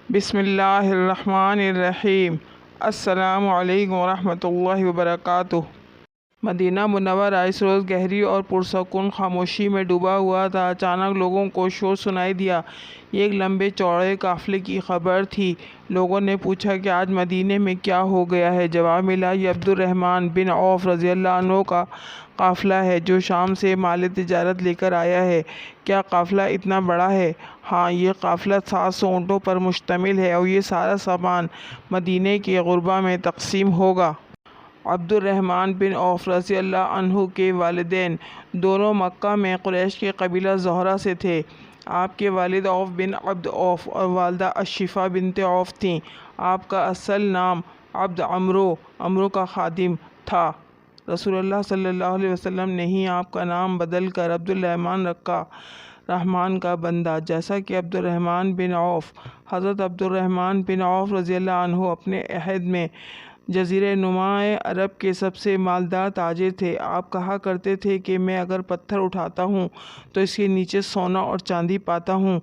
بسم اللہ الرحمن الرحیم۔ السلام علیکم ورحمۃ اللہ وبرکاتہ۔ مدینہ منورہ اس روز گہری اور پرسکون خاموشی میں ڈوبا ہوا تھا۔ اچانک لوگوں کو شور سنائی دیا۔ یہ ایک لمبے چوڑے قافلے کی خبر تھی۔ لوگوں نے پوچھا کہ آج مدینے میں کیا ہو گیا ہے۔ جواب ملا، یہ عبد الرحمن بن عوف رضی اللہ عنہ کا قافلہ ہے جو شام سے مال تجارت لے کر آیا ہے۔ کیا قافلہ اتنا بڑا ہے؟ ہاں، یہ قافلہ 700 اونٹوں پر مشتمل ہے اور یہ سارا سامان مدینے کے غربا میں تقسیم ہوگا۔ عبد الرحمن بن عوف رضی اللہ عنہ کے والدین دونوں مکہ میں قریش کے قبیلہ زہرہ سے تھے۔ آپ کے والد عوف بن عبد عوف اور والدہ الشفا بنت عوف تھیں۔ آپ کا اصل نام عبد عمرو کا خادم تھا۔ رسول اللہ صلی اللہ علیہ وسلم نے ہی آپ کا نام بدل کر عبد الرحمن رکھا، رحمان کا بندہ، جیسا کہ عبد الرحمن بن عوف۔ حضرت عبد الرحمن بن عوف رضی اللہ عنہ اپنے عہد میں جزیرہ نما عرب کے سب سے مالدار تاجر تھے۔ آپ کہا کرتے تھے کہ میں اگر پتھر اٹھاتا ہوں تو اس کے نیچے سونا اور چاندی پاتا ہوں۔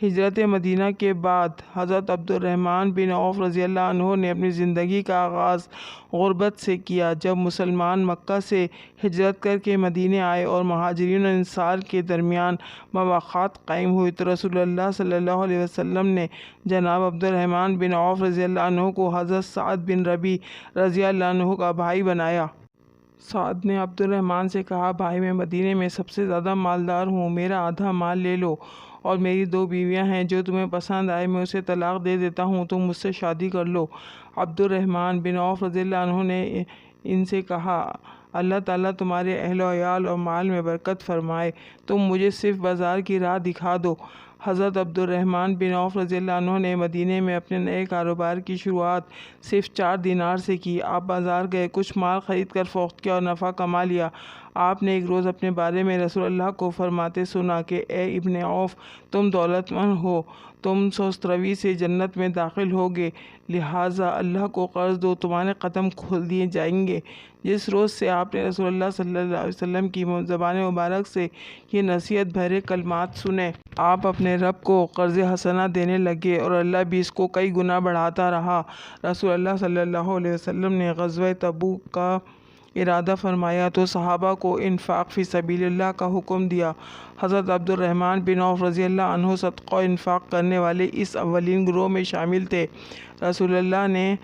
ہجرت مدینہ کے بعد حضرت عبد الرحمن بن عوف رضی اللہ عنہ نے اپنی زندگی کا آغاز غربت سے کیا۔ جب مسلمان مکہ سے ہجرت کر کے مدینے آئے اور مہاجرین و انصار کے درمیان مواخات قائم ہوئی تو رسول اللہ صلی اللہ علیہ وسلم نے جناب عبد الرحمن بن عوف رضی اللہ عنہ کو حضرت سعد بن ربیع رضی اللہ عنہ کا بھائی بنایا۔ سعد نے عبد الرحمن سے کہا، بھائی، میں مدینے میں سب سے زیادہ مالدار ہوں، میرا آدھا مال لے لو، اور میری 2 بیویاں ہیں، جو تمہیں پسند آئے میں اسے طلاق دے دیتا ہوں، تم مجھ سے شادی کر لو۔ عبد الرحمن بن عوف رضی اللہ عنہ نے ان سے کہا، اللہ تعالیٰ تمہارے اہل و عیال اور مال میں برکت فرمائے، تم مجھے صرف بازار کی راہ دکھا دو۔ حضرت عبد الرحمن بن عوف رضی اللہ عنہ نے مدینے میں اپنے نئے کاروبار کی شروعات صرف 4 دینار سے کی۔ آپ بازار گئے، کچھ مال خرید کر فروخت کیا اور نفع کما لیا۔ آپ نے ایک روز اپنے بارے میں رسول اللہ کو فرماتے سنا کہ اے ابن عوف، تم دولت مند ہو، تم سوستروی سے جنت میں داخل ہوگے، لہٰذا اللہ کو قرض دو، تمہارے قدم کھول دیے جائیں گے۔ جس روز سے آپ نے رسول اللہ صلی اللہ علیہ وسلم کی زبان مبارک سے یہ نصیحت بھرے کلمات سنے، آپ اپنے رب کو قرض حسنہ دینے لگے اور اللہ بھی اس کو کئی گنا بڑھاتا رہا۔ رسول اللہ صلی اللہ علیہ وسلم نے غزوہ تبوک کا ارادہ فرمایا تو صحابہ کو انفاق فی سبیل اللہ کا حکم دیا۔ حضرت عبد الرحمن بن عوف رضی اللہ عنہ صدقہ و انفاق کرنے والے اس اولین گروہ میں شامل تھے۔ رسول اللہ نے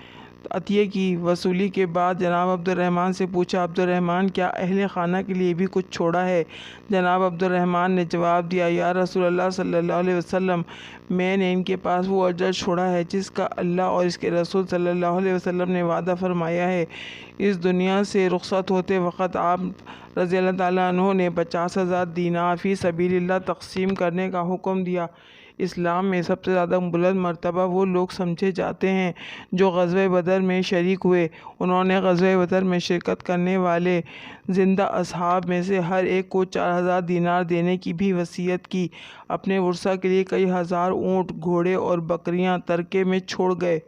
عطیے کی وصولی کے بعد جناب عبد الرحمن سے پوچھا، عبد الرحمن، کیا اہل خانہ کے لیے بھی کچھ چھوڑا ہے؟ جناب عبد الرحمن نے جواب دیا، یا رسول اللہ صلی اللہ علیہ وسلم، میں نے ان کے پاس وہ اجر چھوڑا ہے جس کا اللہ اور اس کے رسول صلی اللہ علیہ وسلم نے وعدہ فرمایا ہے۔ اس دنیا سے رخصت ہوتے وقت آپ رضی اللہ تعالیٰ عنہ نے 50,000 دینار فی سبیل اللہ تقسیم کرنے کا حکم دیا۔ اسلام میں سب سے زیادہ بلند مرتبہ وہ لوگ سمجھے جاتے ہیں جو غزوہ بدر میں شریک ہوئے۔ انہوں نے غزوہ بدر میں شرکت کرنے والے زندہ اصحاب میں سے ہر ایک کو 4,000 دینار دینے کی بھی وصیت کی۔ اپنے ورثہ کے لیے کئی ہزار اونٹ، گھوڑے اور بکریاں ترکے میں چھوڑ گئے۔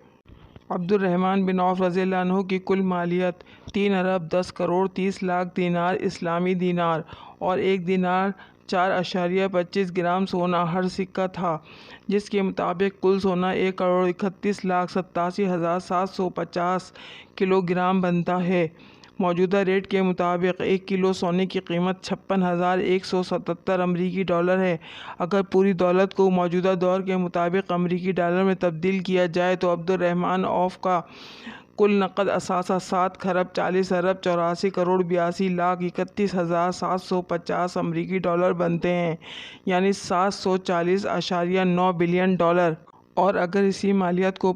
عبد الرحمن بن عوف رضی اللہ عنہ کی کل مالیت 3 ارب 10 کروڑ 30 لاکھ دینار اسلامی دینار اور 1 دینار 4.25 گرام سونا ہر سکہ تھا، جس کے مطابق کل سونا 1 کروڑ 31 لاکھ 87 ہزار 750 کلو گرام بنتا ہے۔ موجودہ ریٹ کے مطابق 1 کلو سونے کی قیمت 56,177 امریکی ڈالر ہے۔ اگر پوری دولت کو موجودہ دور کے مطابق امریکی ڈالر میں تبدیل کیا جائے تو عبد الرحمن عوف کا کل نقد اثاثہ 7 کھرب 40 ارب 84 کروڑ 82 لاکھ 31 ہزار 750 امریکی ڈالر بنتے ہیں، یعنی 740.9 بلین ڈالر۔ اور اگر اسی مالیت کو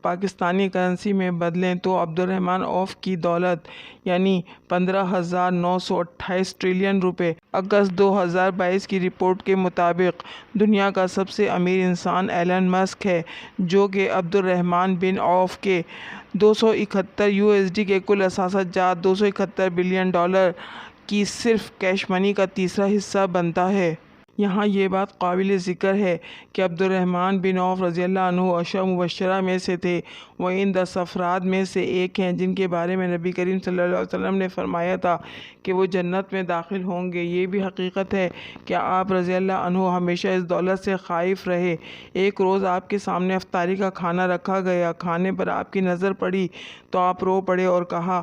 پاکستانی کرنسی میں بدلیں تو عبد الرحمن عوف کی دولت یعنی 15,928 ٹریلین روپے۔ اگست 2022 کی رپورٹ کے مطابق دنیا کا سب سے امیر انسان ایلن مسک ہے، جو کہ عبد الرحمن بن عوف کے 271 USD کے کل اثاثہ جات 271 بلین ڈالر کی صرف کیش منی کا تیسرا حصہ بنتا ہے۔ یہاں یہ بات قابل ذکر ہے کہ عبد الرحمن بن عوف رضی اللہ عنہ عشرہ مبشرہ میں سے تھے۔ وہ ان 10 افراد میں سے ایک ہیں جن کے بارے میں نبی کریم صلی اللہ علیہ وسلم نے فرمایا تھا کہ وہ جنت میں داخل ہوں گے۔ یہ بھی حقیقت ہے کہ آپ رضی اللہ عنہ ہمیشہ اس دولت سے خائف رہے۔ ایک روز آپ کے سامنے افطاری کا کھانا رکھا گیا۔ کھانے پر آپ کی نظر پڑی تو آپ رو پڑے اور کہا،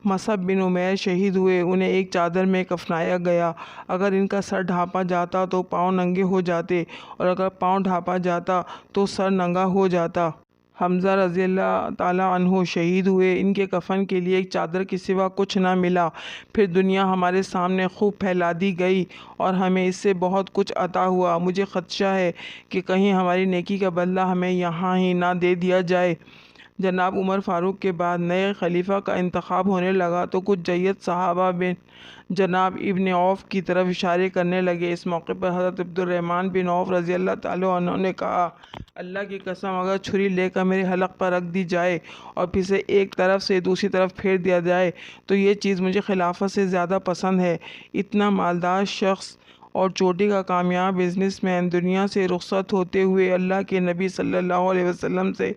مصعب بن عمیر شہید ہوئے، انہیں ایک چادر میں کفنایا گیا۔ اگر ان کا سر ڈھانپا جاتا تو پاؤں ننگے ہو جاتے، اور اگر پاؤں ڈھانپا جاتا تو سر ننگا ہو جاتا۔ حمزہ رضی اللہ تعالیٰ عنہ شہید ہوئے، ان کے کفن کے لیے ایک چادر کے سوا کچھ نہ ملا۔ پھر دنیا ہمارے سامنے خوب پھیلا دی گئی اور ہمیں اس سے بہت کچھ عطا ہوا۔ مجھے خدشہ ہے کہ کہیں ہماری نیکی کا بدلہ ہمیں یہاں ہی نہ دے دیا جائے۔ جناب عمر فاروق کے بعد نئے خلیفہ کا انتخاب ہونے لگا تو کچھ جید صحابہ جناب ابن عوف کی طرف اشارے کرنے لگے۔ اس موقع پر حضرت عبد الرحمن بن عوف رضی اللہ تعالیٰ عنہ نے کہا، اللہ کی قسم اگر چھری لے کر میرے حلق پر رکھ دی جائے اور پھر سے ایک طرف سے دوسری طرف پھیر دیا جائے تو یہ چیز مجھے خلافت سے زیادہ پسند ہے۔ اتنا مالدار شخص اور چوٹی کا کامیاب بزنس مین دنیا سے رخصت ہوتے ہوئے اللہ کے نبی صلی اللہ علیہ وسلم سے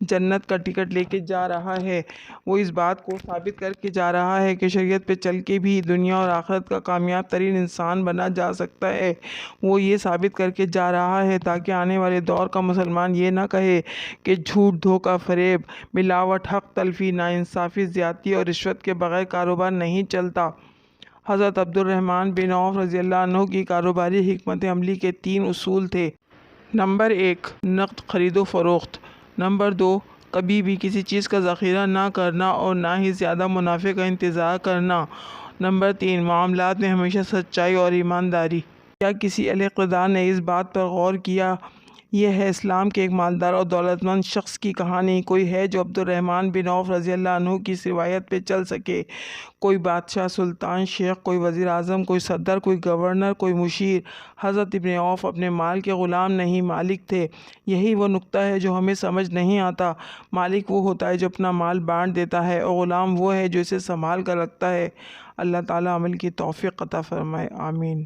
جنت کا ٹکٹ لے کے جا رہا ہے۔ وہ اس بات کو ثابت کر کے جا رہا ہے کہ شریعت پہ چل کے بھی دنیا اور آخرت کا کامیاب ترین انسان بنا جا سکتا ہے۔ وہ یہ ثابت کر کے جا رہا ہے تاکہ آنے والے دور کا مسلمان یہ نہ کہے کہ جھوٹ، دھوکہ، فریب، ملاوٹ، حق تلفی، ناانصافی، زیادتی اور رشوت کے بغیر کاروبار نہیں چلتا۔ حضرت عبد الرحمن بن عوف رضی اللہ عنہ کی کاروباری حکمت عملی کے 3 اصول تھے۔ نمبر 1، نقد خرید و فروخت۔ نمبر 2، کبھی بھی کسی چیز کا ذخیرہ نہ کرنا اور نہ ہی زیادہ منافع کا انتظار کرنا۔ نمبر 3، معاملات میں ہمیشہ سچائی اور ایمانداری۔ کیا کسی اہل اقتدار نے اس بات پر غور کیا؟ یہ ہے اسلام کے ایک مالدار اور دولت مند شخص کی کہانی۔ کوئی ہے جو عبد الرحمن بن عوف رضی اللہ عنہ کی اس روایت پہ چل سکے؟ کوئی بادشاہ، سلطان، شیخ، کوئی وزیر اعظم، کوئی صدر، کوئی گورنر، کوئی مشیر۔ حضرت ابن عوف اپنے مال کے غلام نہیں، مالک تھے۔ یہی وہ نقطہ ہے جو ہمیں سمجھ نہیں آتا۔ مالک وہ ہوتا ہے جو اپنا مال بانٹ دیتا ہے، اور غلام وہ ہے جو اسے سنبھال کر رکھتا ہے۔ اللہ تعالیٰ عمل کی توفیق عطا فرمائے، آمین۔